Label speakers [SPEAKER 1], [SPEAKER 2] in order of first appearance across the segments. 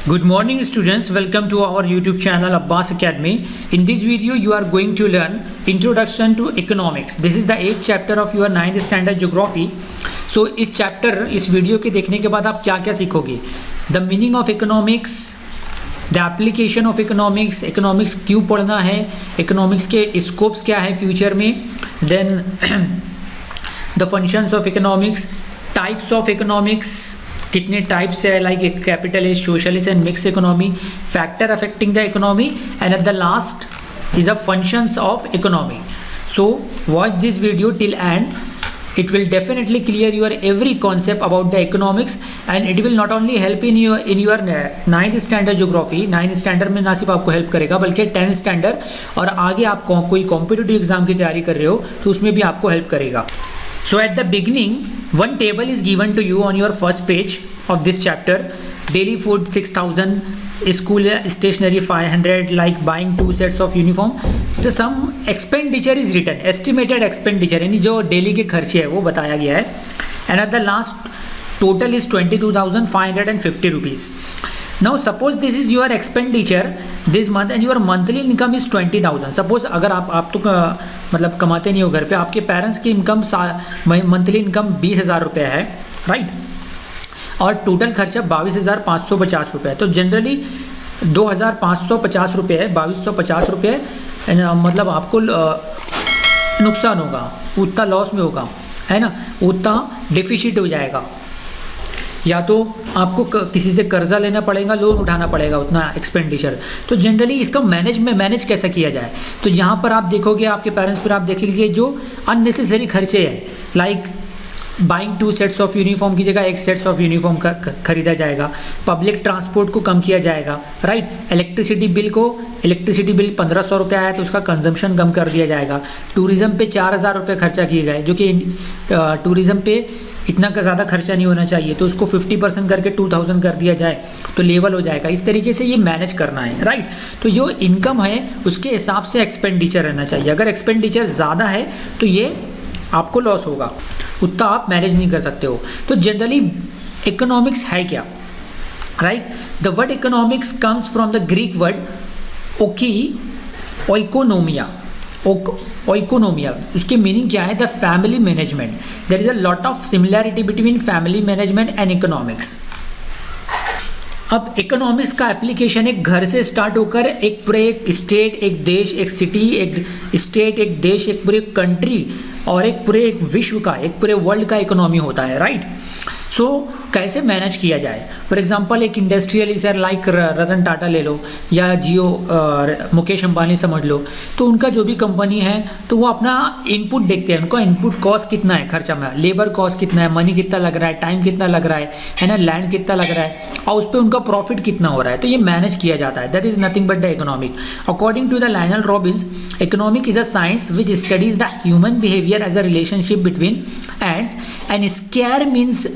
[SPEAKER 1] Good morning students, welcome to our YouTube channel Abbas Academy. In this video you are going to learn Introduction to Economics. This is the 8th chapter of your 9th standard geography. So इस video के देखने के बाद आप क्या क्या सीखोगे? The meaning of economics, the application of economics, economics क्यों पढ़ना है, economics के scopes क्या है फ्यूचर में, then the functions of economics, types of economics, कितने टाइप्स है, like capitalist, socialist and mix economy, factor affecting the economy, and at the last is a functions of economy. So watch this video till and. It will definitely clear your every concept about the economics and it will not only help in your 9th standard geography. 9th standard में ना सिर्फ आपको help करेगा बल्कि 10th standard और आगे आप कोई कॉम्पिटिटिव एग्जाम की तैयारी कर रहे हो तो उसमें भी आपको हेल्प करेगा. So at the beginning, one table is given to you on your first page of this chapter. Daily food 6,000, school stationery 500, like buying 2 sets of uniform. So some expenditure is written, estimated expenditure, यानी जो daily के खर्चे है वो बताया गया है. And at the last total is 22,550 rupees. Now suppose this is your expenditure this month and your monthly income is 20,000. Suppose अगर आप तो मतलब कमाते नहीं हो घर पे, आपके पेरेंट्स की इनकम मंथली इनकम 20,000 रुपये है, राइट, और टोटल खर्चा 22,550 रुपये है. तो जनरली 2,550 रुपये है, 2,250 रुपये मतलब आपको नुकसान होगा, उतना लॉस में होगा, है ना, उतना डिफिसिट हो जाएगा, या तो आपको किसी से कर्जा लेना पड़ेगा, लोन उठाना पड़ेगा उतना एक्सपेंडिचर. तो जनरली इसका मैनेज कैसा किया जाए, तो यहाँ पर आप देखोगे आपके पेरेंट्स, फिर आप देखेंगे जो अननेसेसरी खर्चे हैं, like buying 2 sets of uniform की जगह 1 सेट्स ऑफ यूनिफॉर्म खरीदा जाएगा, पब्लिक ट्रांसपोर्ट को कम किया जाएगा, राइट, इलेक्ट्रिसिटी बिल 1,500 रुपये आया तो उसका कंजम्पशन कम कर दिया जाएगा. टूरिज़्म पे 4,000 रुपये खर्चा किए गए, जो कि टूरिज़्म पे इतना ज़्यादा खर्चा नहीं होना चाहिए, तो उसको 50% करके 2,000 कर दिया जाए तो लेवल हो जाएगा. इस तरीके से ये मैनेज करना है, राइट. तो जो इनकम है उसके हिसाब से एक्सपेंडिचर रहना चाहिए. अगर एक्सपेंडिचर ज़्यादा है तो ये आपको लॉस होगा, उतना आप मैनेज नहीं कर सकते हो. तो जनरली इकोनॉमिक्स है क्या, right. The word economics comes from the Greek word oikonomia. उसकी मीनिंग क्या है, the family management. There is a lot of similarity between family management and economics. अब इकोनॉमिक्स का एप्लीकेशन एक घर से स्टार्ट होकर एक पूरे एक स्टेट, एक देश, एक सिटी, एक स्टेट, एक देश, एक पूरे कंट्री और एक पूरे एक विश्व का, एक पूरे वर्ल्ड का इकोनॉमी होता है, राइट. सो कैसे मैनेज किया जाए. फॉर एग्जांपल एक इंडस्ट्रियलिस्ट है, लाइक रतन टाटा ले लो या जियो मुकेश अंबानी समझ लो, तो उनका जो भी कंपनी है तो वो अपना इनपुट देखते हैं, उनका इनपुट कॉस्ट कितना है खर्चा में, लेबर कॉस्ट कितना है, मनी कितना लग रहा है, टाइम कितना लग रहा है ना, लैंड कितना लग रहा है, और उस पर उनका प्रॉफिट कितना हो रहा है. तो ये मैनेज किया जाता है. That is nothing but the economic. According to the Lionel Robbins, economic is a science which studies the human behaviour as a relationship between ends and square means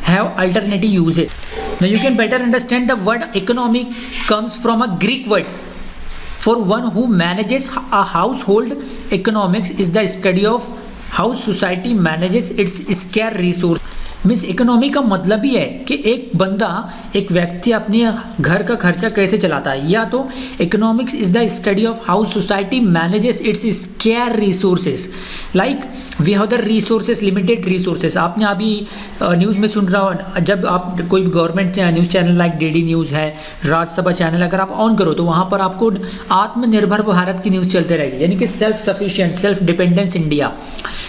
[SPEAKER 1] have alternative usage. Now you can better understand the word economic comes from a Greek word for one who manages a household. Economics is the study of how society manages its scarce resource. Means economy का मतलब ही है कि एक बंदा, एक व्यक्ति अपने घर का खर्चा कैसे चलाता है, या तो economics is the study of how society manages its scarce resources. Like we have the resources, limited resources. आपने अभी न्यूज़ में सुन रहा हो, जब आप कोई government news channel like DD news है, राज्यसभा चैनल, अगर आप ऑन करो तो वहाँ पर आपको आत्मनिर्भर भारत की न्यूज़ चलते रहेगी, यानी कि self sufficient, self dependence India.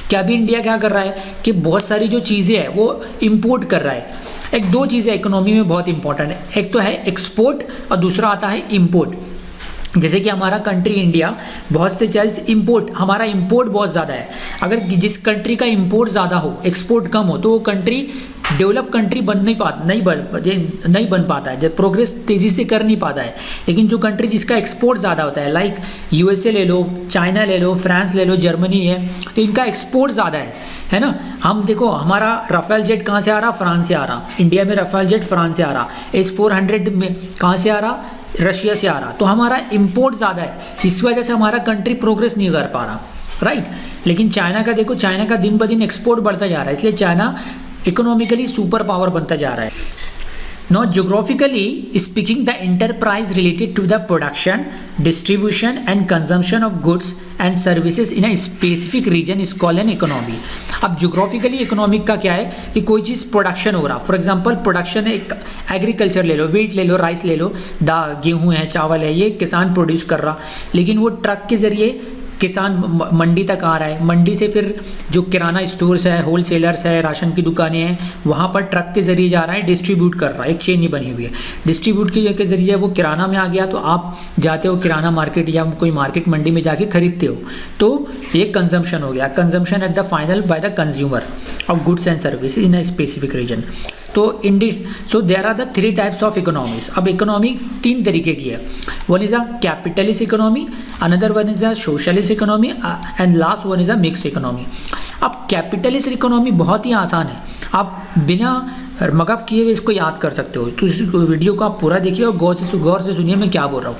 [SPEAKER 1] कि अभी इंडिया क्या कर रहा है कि बहुत सारी जो चीज़ें हैं वो इंपोर्ट कर रहा है. एक 2 चीज़ें इकोनॉमी में बहुत इंपॉर्टेंट है, एक तो है एक्सपोर्ट और दूसरा आता है इंपोर्ट. जैसे कि हमारा कंट्री इंडिया बहुत से चीज़ इंपोर्ट, हमारा इंपोर्ट बहुत ज़्यादा है. अगर जिस कंट्री का इंपोर्ट ज़्यादा हो, एक्सपोर्ट कम हो, तो वो कंट्री डेवलप कंट्री नहीं बन पाता है, जब प्रोग्रेस तेज़ी से कर नहीं पाता है. लेकिन जो कंट्री जिसका एक्सपोर्ट ज़्यादा होता है, लाइक यूएसए ले लो, चाइना ले लो, फ्रांस ले लो, जर्मनी है, तो इनका एक्सपोर्ट ज़्यादा है ना. हम देखो हमारा राफेल जेट कहाँ से आ रहा, फ्रांस से आ रहा. इंडिया में राफेल जेट फ्रांस से आ रहा. S-400 में कहाँ से आ रहा, रशिया से आ रहा. तो हमारा इंपोर्ट ज़्यादा है, इस वजह से हमारा कंट्री प्रोग्रेस नहीं कर पा रहा, राइट. लेकिन चाइना का देखो, चाइना का दिन ब दिन एक्सपोर्ट बढ़ता जा रहा है, इसलिए चाइना इकोनॉमिकली सुपर पावर बनता जा रहा है. Now, geographically speaking, the enterprise related to the production, distribution, and consumption of goods and services in a specific region is called an economy. अब geographically economic का क्या है कि कोई चीज़ प्रोडक्शन हो रहा, फॉर एग्जांपल प्रोडक्शन एक एग्रीकल्चर ले लो, वीट ले लो, राइस ले लो, गेहूँ है, चावल है, ये किसान प्रोड्यूस कर रहा, लेकिन वो ट्रक के ज़रिए किसान मंडी तक आ रहा है, मंडी से फिर जो किराना स्टोर्स है, होलसेलर्स है, राशन की दुकानें हैं, वहाँ पर ट्रक के ज़रिए जा रहा है, डिस्ट्रीब्यूट कर रहा है, एक चेन ही बनी हुई है, डिस्ट्रीब्यूट के ज़रिए वो किराना में आ गया, तो आप जाते हो किराना मार्केट या कोई मार्केट मंडी में जाके खरीदते हो, तो ये कंजम्पशन हो गया, consumption at the final by the consumer of goods and service in a specific region. तो so there are the 3 types of economies. अब इकोनॉमी 3 तरीके की है, one is a capitalist economy, another one is a socialist economy and last one is a mix economy. अब capitalist economy बहुत ही आसान है, आप बिना मगअप किए हुए इसको याद कर सकते हो, तो इस वीडियो को आप पूरा देखिए और गौर से सुनिए मैं क्या बोल रहा हूँ।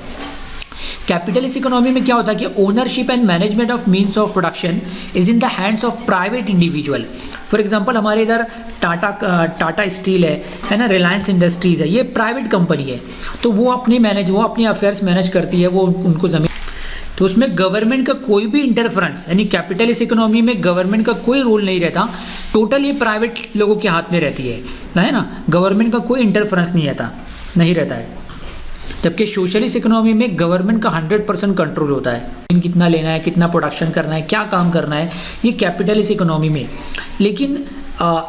[SPEAKER 1] कैपिटलिस्ट इकोनॉमी में क्या होता है कि ownership and management of means of production is in the hands of private individual. For example हमारे इधर टाटा स्टील है ना, रिलायंस इंडस्ट्रीज़ है, ये प्राइवेट कंपनी है, तो वो अपनी अफेयर्स मैनेज करती है, वो उनको ज़मीन, तो उसमें गवर्नमेंट का कोई भी इंटरफेरेंस, यानी कैपिटलिस्ट इकोनॉमी में गवर्नमेंट का कोई रोल नहीं रहता, टोटल ये प्राइवेट लोगों के हाथ में रहती है ना, गवर्नमेंट का कोई इंटरफेरेंस नहीं रहता है। जबकि सोशलिस्ट इकोनॉमी में गवर्नमेंट का 100% कंट्रोल होता है, कितना लेना है, कितना प्रोडक्शन करना है, क्या काम करना है, ये कैपिटलिस्ट इकोनॉमी में। लेकिन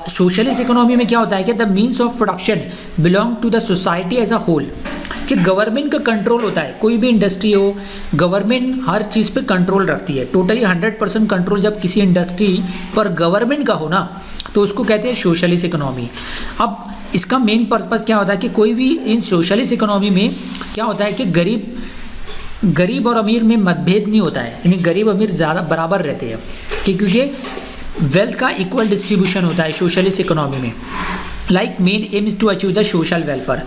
[SPEAKER 1] सोशलिस्ट इकोनॉमी में क्या होता है कि the means of production belong to the society as a whole, कि गवर्नमेंट का कंट्रोल होता है, कोई भी इंडस्ट्री हो, गवर्नमेंट हर चीज़ पे कंट्रोल रखती है, टोटली 100% कंट्रोल जब किसी इंडस्ट्री पर गवर्नमेंट का हो ना, तो उसको कहते हैं सोशलिस्ट इकोनॉमी। अब इसका मेन पर्पस क्या होता है कि कोई भी इन सोशलिस्ट इकोनॉमी में क्या होता है कि गरीब और अमीर में मतभेद नहीं होता है, यानी गरीब अमीर ज़्यादा बराबर रहते हैं, क्योंकि वेल्थ का इक्वल डिस्ट्रीब्यूशन होता है सोशलिस्ट इकोनॉमी में। Like main aim is to achieve the social welfare.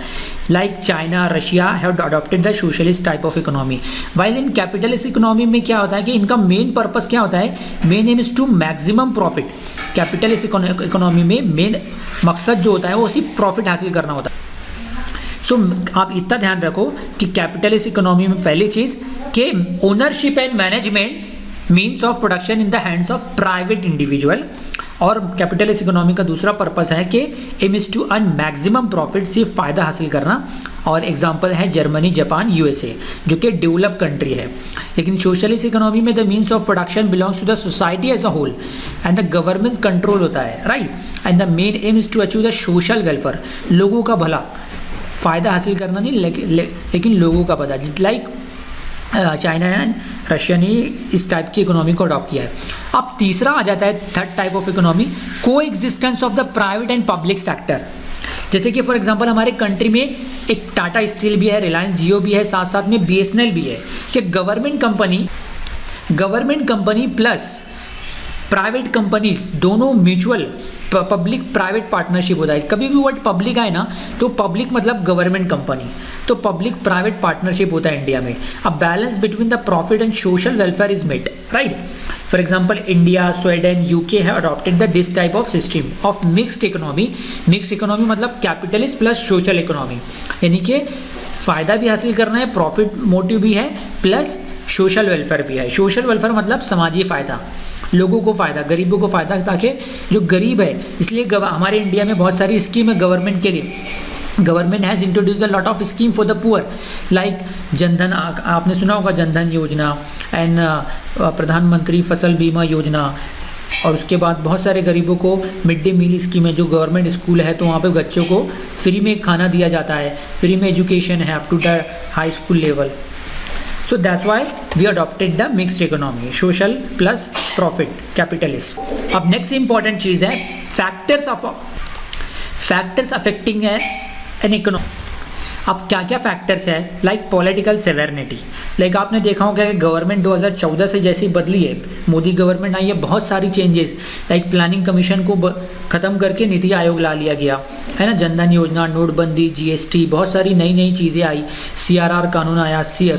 [SPEAKER 1] Like China, Russia have adopted the socialist type of economy. While in capitalist economy में क्या होता है कि इनका मेन पर्पस क्या होता है, main aim is to maximum profit. Capitalist economy में मेन मकसद जो होता है वो सिर्फ प्रॉफिट हासिल करना होता है। सो आप इतना ध्यान रखो कि कैपिटलिस्ट इकोनॉमी में पहली चीज़ कि ownership and management means of production in the hands of private individual, और कैपिटलिस्ट इकोनॉमी का दूसरा पर्पस है कि aim is to earn maximum profit, से फ़ायदा हासिल करना। और एग्जांपल है जर्मनी, जापान, यूएसए जो कि डेवलप कंट्री है। लेकिन सोशलिस्ट इकोनॉमी में the means of production belongs to the society as a whole and the government control होता है, right, and the main aim is to achieve the social welfare, लोगों का भला, फ़ायदा हासिल करना नहीं लेकिन लोगों का भला। लाइक चाइना एंड रशिया ने इस टाइप की इकोनॉमी को अडॉप्ट किया है। अब तीसरा आ जाता है थर्ड टाइप ऑफ इकोनॉमी, को existence of the private and public sector. जैसे कि फॉर एग्जांपल हमारे कंट्री में एक टाटा स्टील भी है, रिलायंस जियो भी है, साथ साथ में BSNL भी है, कि government company plus private companies दोनों म्यूचुअल पब्लिक प्राइवेट पार्टनरशिप होता है। कभी भी वर्ड पब्लिक आए ना तो पब्लिक मतलब गवर्नमेंट कंपनी, तो पब्लिक प्राइवेट पार्टनरशिप होता है इंडिया में। अब balance between the profit and social welfare is met, right. For example India, Sweden, UK have adopted the this type of system of mixed economy. Mixed economy मतलब capitalist plus social economy, यानी कि फ़ायदा भी हासिल करना है, profit motive भी है, प्लस सोशल वेलफेयर भी है। सोशल वेलफेयर मतलब समाजी फ़ायदा, लोगों को फ़ायदा, गरीबों को फ़ायदा, ताकि जो गरीब है, इसलिए हमारे इंडिया में बहुत सारी स्कीम है गवर्नमेंट के लिए। Government has introduce the lot of scheme for the poor, like Jan Dhan, आपने सुना होगा जनधन योजना एंड प्रधानमंत्री फसल बीमा योजना, और उसके बाद बहुत सारे गरीबों को मिड डे मील स्कीम है, जो गवर्नमेंट स्कूल है तो वहाँ पे बच्चों को फ्री में खाना दिया जाता है, फ्री में एजुकेशन है up to the high school level. So that's why we adopted the mixed economy, social plus profit, capitalist. अब next important चीज़ है factors affecting an economy. अब क्या क्या फैक्टर्स है, लाइक पॉलिटिकल सेवेरिटी। लाइक आपने देखा होगा कि गवर्नमेंट 2014 से जैसी बदली है, मोदी गवर्नमेंट आई है, बहुत सारी चेंजेस, लाइक प्लानिंग कमीशन को ख़त्म करके नीति आयोग ला लिया गया है ना, जनधन योजना, नोटबंदी, GST, बहुत सारी नई नई चीज़ें आई, CRR कानून आया, CA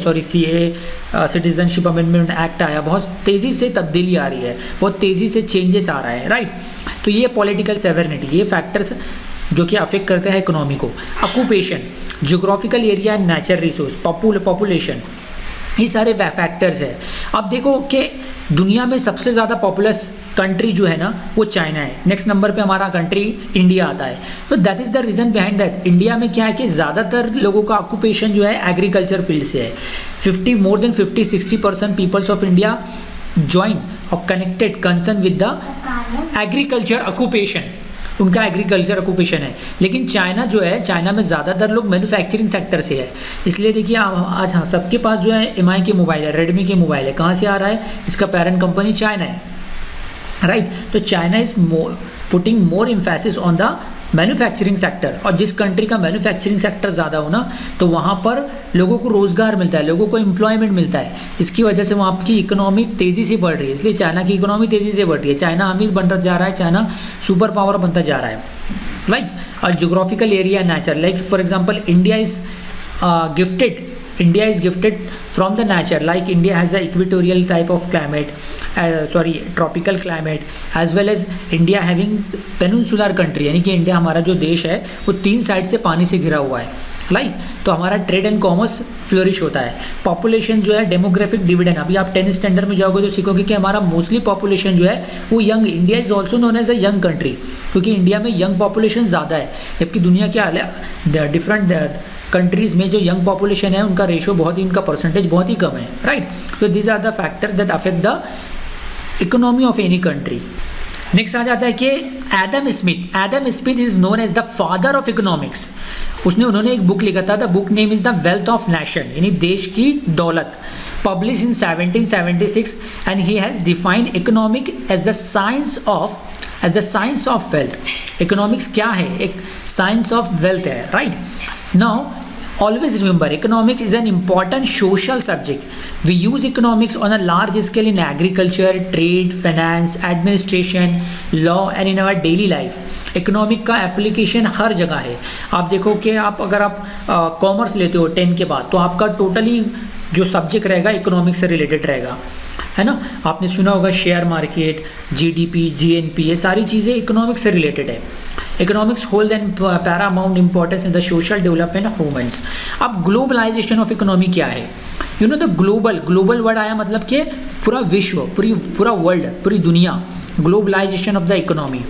[SPEAKER 1] सिटीजनशिप अमेंडमेंट एक्ट आया, बहुत तेज़ी से तब्दीली आ रही है, बहुत तेज़ी से चेंजेस आ रहा है, राइट। तो ये पॉलिटिकल सेवेरिटी, ये फैक्टर्स जो कि अफेक्ट करते हैं इकोनॉमी को। Occupation, geographical area and nature resource, population, ये सारे फैक्टर्स है। अब देखो कि दुनिया में सबसे ज़्यादा पॉपुलस कंट्री जो है ना वो चाइना है, नेक्स्ट नंबर पे हमारा कंट्री इंडिया आता है। तो that is the reason behind that. India में क्या है कि ज़्यादातर लोगों का ऑक्यूपेशन जो है एग्रीकल्चर फील्ड से है। More than 50-60% peoples of India join और connected concern with the agriculture occupation, उनका एग्रीकल्चर ऑक्यूपेशन है। लेकिन चाइना जो है, चाइना में ज़्यादातर लोग मैन्युफैक्चरिंग सेक्टर से है। इसलिए देखिए आज हाँ सबके पास जो है MI के मोबाइल है, रेडमी के मोबाइल है। कहाँ से आ रहा है? इसका पेरेंट कंपनी चाइना है, राइट। तो China is putting more emphasis on the manufacturing sector, और जिस कंट्री का मैन्युफैक्चरिंग सेक्टर ज़्यादा हो ना तो वहाँ पर लोगों को रोज़गार मिलता है, लोगों को एम्प्लॉयमेंट मिलता है। इसकी वजह से वहाँ की इकोनॉमी तेज़ी से बढ़ रही है, इसलिए चाइना की इकोनॉमी तेज़ी से बढ़ रही है। चाइना अमीर बनता जा रहा है, चाइना सुपर पावर बनता जा रहा है, राइट। और geographical area nature, like for example India is gifted from the nature, like India has a equatorial type of climate, tropical climate, as well as India having peninsular country, यानी कि India हमारा जो देश है वो 3 side से पानी से घिरा हुआ है, राइट। तो हमारा ट्रेड एंड कॉमर्स फ्लोरिश होता है। पॉपुलेशन जो है, डेमोग्राफिक डिविडेंड, अभी आप 10th स्टैंडर्ड में जाओगे तो सीखोगे कि हमारा मोस्टली पॉपुलेशन जो है वो young, India is also known as a young country, क्योंकि इंडिया में यंग पॉपुलेशन ज़्यादा है, जबकि दुनिया के डिफरेंट कंट्रीज़ में जो यंग पॉपुलेशन है उनका रेशो बहुत ही, उनका परसेंटेज बहुत ही कम है, राइट। तो these are the factor that affect the economy of any country. Next आ जाता है कि Adam Smith is known as the father of economics. उन्होंने एक बुक लिखा था, the book name is the wealth of nation, यानी देश की दौलत, publish in 1776, and he has defined economic as the science of wealth. Economics क्या है? एक साइंस ऑफ वेल्थ है, right. Now always remember, economics is an important social subject. We use economics on a large scale in agriculture, trade, finance, administration, law and in our daily life. Economic का application हर जगह है। आप देखो कि अगर आप commerce लेते हो 10 के बाद, तो आपका टोटली जो सब्जेक्ट रहेगा इकोनॉमिक्स से रिलेटेड रहेगा, है ना। आपने सुना होगा शेयर मार्केट, GDP, GNP, ये सारी चीज़ें इकोनॉमिक्स से रिलेटेड है। Economics hold and paramount importance in the social development of humans. अब ग्लोबलाइजेशन ऑफ इकोनॉमी क्या है? You know the global word आया मतलब कि पूरा विश्व, पूरा वर्ल्ड, पूरी दुनिया, globalization of the economy.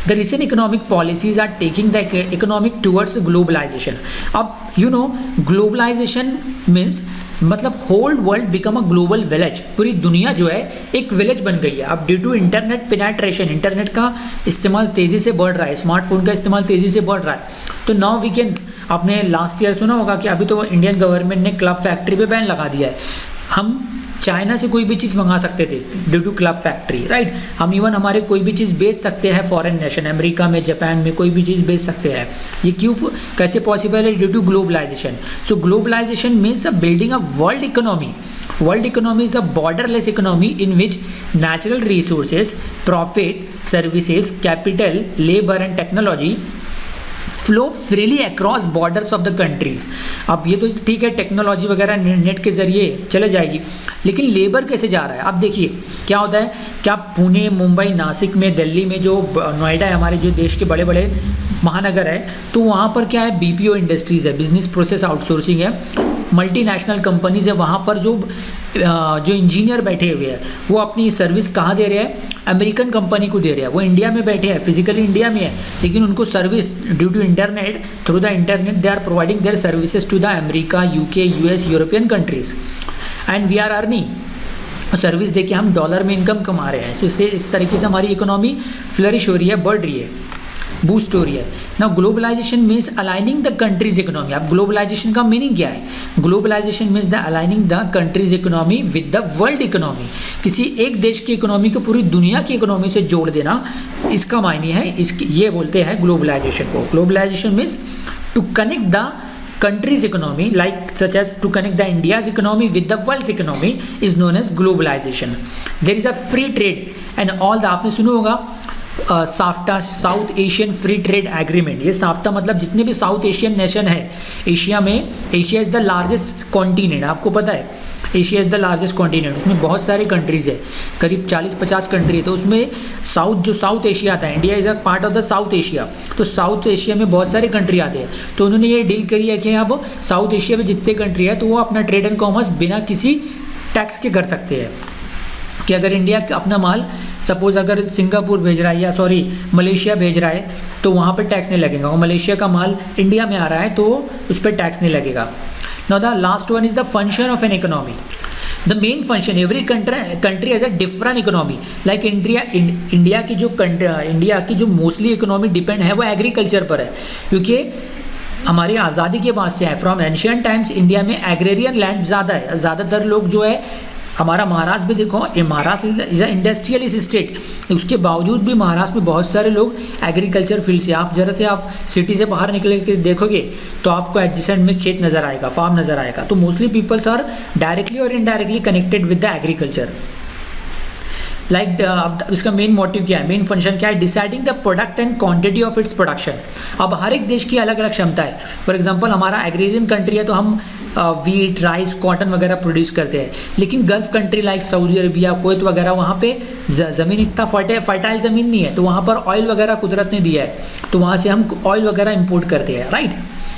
[SPEAKER 1] The recent economic policies are taking the economic towards globalization. अब you know globalization means मतलब whole world become a global village, पूरी दुनिया जो है एक विलेज बन गई है। अब due to internet penetration, internet का इस्तेमाल तेज़ी से बढ़ रहा है, स्मार्टफोन का इस्तेमाल तेज़ी से बढ़ रहा है। तो नाउ वी कैन, आपने लास्ट ईयर सुना होगा कि अभी तो इंडियन गवर्नमेंट ने क्लब फैक्ट्री पे बैन लगा दिया है। हम चाइना से कोई भी चीज़ मंगा सकते थे due to club factory, right. हम इवन हमारे कोई भी चीज़ बेच सकते हैं फॉरेन नेशन, अमेरिका में, जापान में कोई भी चीज़ बेच सकते हैं। ये क्यों, कैसे पॉसिबल है? Due to globalization. So globalization means a building a world economy. World economy is a borderless economy in which natural resources, profit, services, capital, labor and technology flow freely across borders of the countries. अब ये तो ठीक है, technology वगैरह net के ज़रिए चले जाएगी, लेकिन लेबर कैसे जा रहा है? अब देखिए क्या होता है, क्या पुणे, मुंबई, नासिक में, दिल्ली में, जो नोएडा है, हमारे जो देश के बड़े बड़े महानगर है, तो वहाँ पर क्या है, BPO इंडस्ट्रीज़ है, बिजनेस प्रोसेस आउटसोर्सिंग है, मल्टीनेशनल कंपनीज़ है। वहाँ पर जो इंजीनियर बैठे हुए हैं वो अपनी सर्विस कहाँ दे रहे हैं? अमेरिकन कंपनी को दे रहे हैं। वो इंडिया में बैठे हैं, फिजिकली इंडिया में है, लेकिन उनको service due to internet, through the internet they are providing their services to the America, UK, US, European countries, and we are earning. Service देके हम डॉलर में इनकम कमा रहे हैं। सो इससे इस तरीके से हमारी इकोनॉमी फ्लरिश हो रही है, बढ़ रही है, बूस्ट हो रही है। Now globalization means aligning the countries economy. अब ग्लोबलाइजेशन का मीनिंग क्या है? Globalization means the aligning the countries economy with the world economy. किसी एक देश की इकोनॉमी को पूरी दुनिया की इकोनॉमी से जोड़ देना, इसका मायने है, ये बोलते हैं ग्लोबलाइजेशन को। Globalization means to connect the country's economy, like such as to connect the India's economy with the world's economy is known as globalization. There is a free trade and all the, आपने सुना होगा SAFTA, south Asian free trade agreement. ये SAFTA मतलब जितने भी south Asian nation है, Asia में, Asia is the largest continent, आपको पता है। Asia is the largest continent, उसमें बहुत सारे कंट्रीज़ है, करीब 40-50 कंट्री है। तो उसमें साउथ एशिया आता है, India is a part of the south Asia. तो साउथ एशिया में बहुत सारे कंट्री आते हैं। तो उन्होंने ये डील करी है कि अब साउथ एशिया में जितने कंट्री है तो वो अपना ट्रेड एंड कॉमर्स बिना किसी टैक्स के कर सकते हैं। कि अगर इंडिया अपना माल सपोज अगर सिंगापुर भेज रहा है या मलेशिया भेज रहा है तो वहाँ पर टैक्स नहीं लगेगा, और मलेशिया का माल इंडिया में आ रहा है तो उस पर टैक्स नहीं लगेगा। Now the last one is the function of an economy. The main function, every country has a different economy. Like India की जो मोस्टली इकोनॉमी डिपेंड है वो एग्रीकल्चर पर है, क्योंकि हमारी आज़ादी के बाद से है। फ्रॉम एंशियंट टाइम्स इंडिया में एग्रेरियन लैंड ज़्यादा है, ज़्यादातर लोग जो है, हमारा महाराष्ट्र भी देखो, Maharashtra is a industrialist state, उसके बावजूद भी महाराष्ट्र में बहुत सारे लोग एग्रीकल्चर फील्ड से, आप जरा से आप सिटी से बाहर निकल के देखोगे तो आपको एडजेसेंट में खेत नज़र आएगा, फार्म नज़र आएगा। तो मोस्टली पीपल्स आर डायरेक्टली और indirectly connected with the agriculture. Like इसका मेन मोटिव क्या है, मेन फंक्शन क्या है, deciding the product and quantity of its production. अब हर एक देश की अलग अलग क्षमता है। फॉर एग्जांपल हमारा एग्रेरियन कंट्री है तो हम वीट, राइस, कॉटन वगैरह प्रोड्यूस करते हैं, लेकिन gulf country like Saudi Arabia, Kuwait वगैरह, वहाँ पे ज़मीन इतना फर्टाइल ज़मीन नहीं है, तो वहाँ पर ऑयल वगैरह कुदरत ने दिया है, तो वहाँ से हम ऑयल वगैरह इंपोर्ट करते हैं, राइट।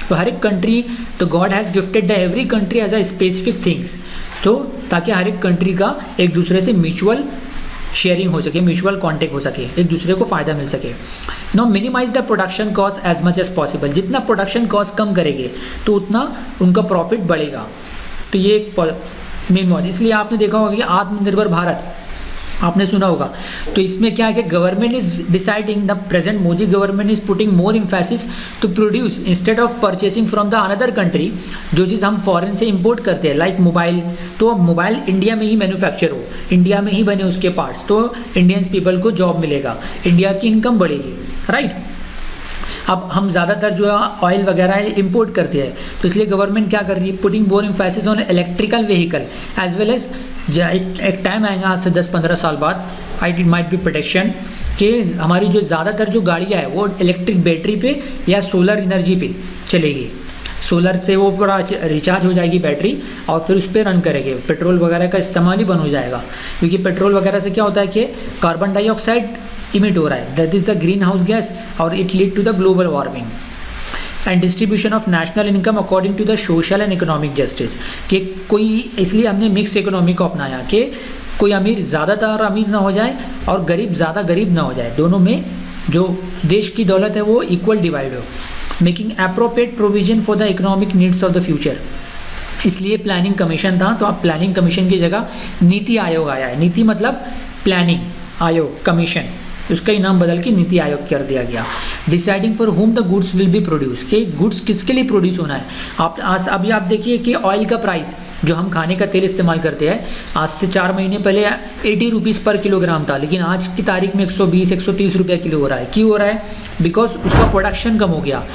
[SPEAKER 1] तो हर एक कंट्री, तो God has gifted the every country as a specific things, तो ताकि हर एक कंट्री का एक दूसरे से म्यूचुअल शेयरिंग हो सके, म्यूचुअल कॉन्टेक्ट हो सके, एक दूसरे को फ़ायदा मिल सके। No minimize the production cost as much as possible. जितना प्रोडक्शन कॉस्ट कम करेंगे तो उतना उनका प्रॉफिट बढ़ेगा। तो ये एक मेन मॉडल, इसलिए आपने देखा होगा कि आत्मनिर्भर भारत आपने सुना होगा। तो इसमें क्या है कि government is deciding, the present Modi government is putting more emphasis to produce instead of purchasing from the another country. जो चीज़ हम फॉरेन से इंपोर्ट करते हैं लाइक मोबाइल, तो मोबाइल इंडिया में ही मैन्युफैक्चर हो, इंडिया में ही बने उसके पार्ट्स, तो इंडियंस पीपल को जॉब मिलेगा, इंडिया की इनकम बढ़ेगी, राइट। अब हम ज़्यादातर जो है ऑयल वगैरह इंपोर्ट करते हैं, तो इसलिए गवर्नमेंट क्या कर रही है, putting more emphasis on electrical vehicle as well as. एक टाइम आएगा आज से 10-15 साल बाद, इट माइट बी प्रोटेक्शन, कि हमारी जो ज़्यादातर जो गाड़ियाँ है वो इलेक्ट्रिक बैटरी पे या सोलर एनर्जी पे चलेगी। सोलर से वो पूरा रिचार्ज हो जाएगी बैटरी और फिर उस पर रन करेंगे, पेट्रोल वगैरह का इस्तेमाल ही बंद हो जाएगा। क्योंकि पेट्रोल वगैरह से क्या होता है कि कार्बन डाइऑक्साइड इमिट हो रहा है, that is the green house gas, और it lead to the global warming. And distribution of national income according to the social and economic justice, कि कोई, इसलिए हमने मिक्स इकोनॉमी को अपनाया कि कोई अमीर ज़्यादातर अमीर ना हो जाए और गरीब ज़्यादा गरीब ना हो जाए, दोनों में जो देश की दौलत है वो इक्वल डिवाइड हो। Making appropriate provision for the economic needs of the future, इसलिए प्लानिंग कमीशन था, तो अब प्लानिंग कमीशन की जगह नीति आयोग आया है। नीति मतलब प्लानिंग आयोग, कमीशन, उसका ही नाम बदल के नीति आयोग कर दिया गया। Deciding for home the goods will be produce, कि गुड्स किसके लिए प्रोड्यूस होना है। अभी आप देखिए कि ऑयल का प्राइस, जो हम खाने का तेल इस्तेमाल करते हैं, आज से 4 महीने पहले 80 रुपीज़ पर किलोग्राम था, लेकिन आज की तारीख में 120-130 रुपये किलो हो रहा है। क्यों हो रहा है? बिकॉज उसका प्रोडक्शन कम हो गया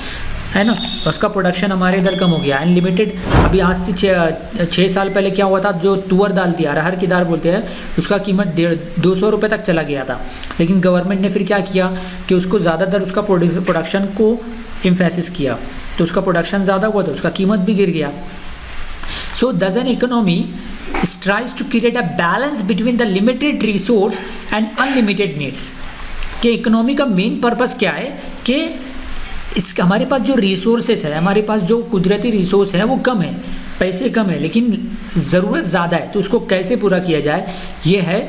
[SPEAKER 1] है ना, उसका प्रोडक्शन हमारे इधर कम हो गया, अनलिमिटेड। अभी आज से 6 साल पहले क्या हुआ था, जो तुअर दाल थी, अरहर की दाल बोलते हैं, उसका कीमत 200 रुपये तक चला गया था। लेकिन गवर्नमेंट ने फिर क्या किया कि उसको ज़्यादातर उसका प्रोडक्शन को इम्फेसिस किया, तो उसका प्रोडक्शन ज़्यादा हुआ, तो उसका कीमत भी गिर गया। सो does an economy strives to create a balance between the limited resource and unlimited needs। कि इकोनॉमी का मेन पर्पस क्या है कि हमारे पास जो रिसोर्सेस है, हमारे पास जो कुदरती रिसोर्स है वो कम है, पैसे कम है, लेकिन ज़रूरत ज़्यादा है, तो उसको कैसे पूरा किया जाए, ये है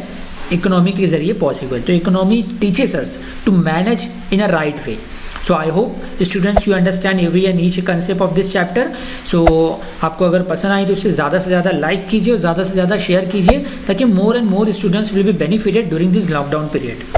[SPEAKER 1] इकोनॉमी के ज़रिए पॉसिबल। तो economy teaches us to manage in a right way. So I hope students you understand every and each concept of this chapter. So आपको अगर पसंद आई तो उसे ज़्यादा से ज़्यादा लाइक कीजिए और ज़्यादा से ज़्यादा शेयर कीजिए, ताकि more and more students will be benefited during this lockdown period.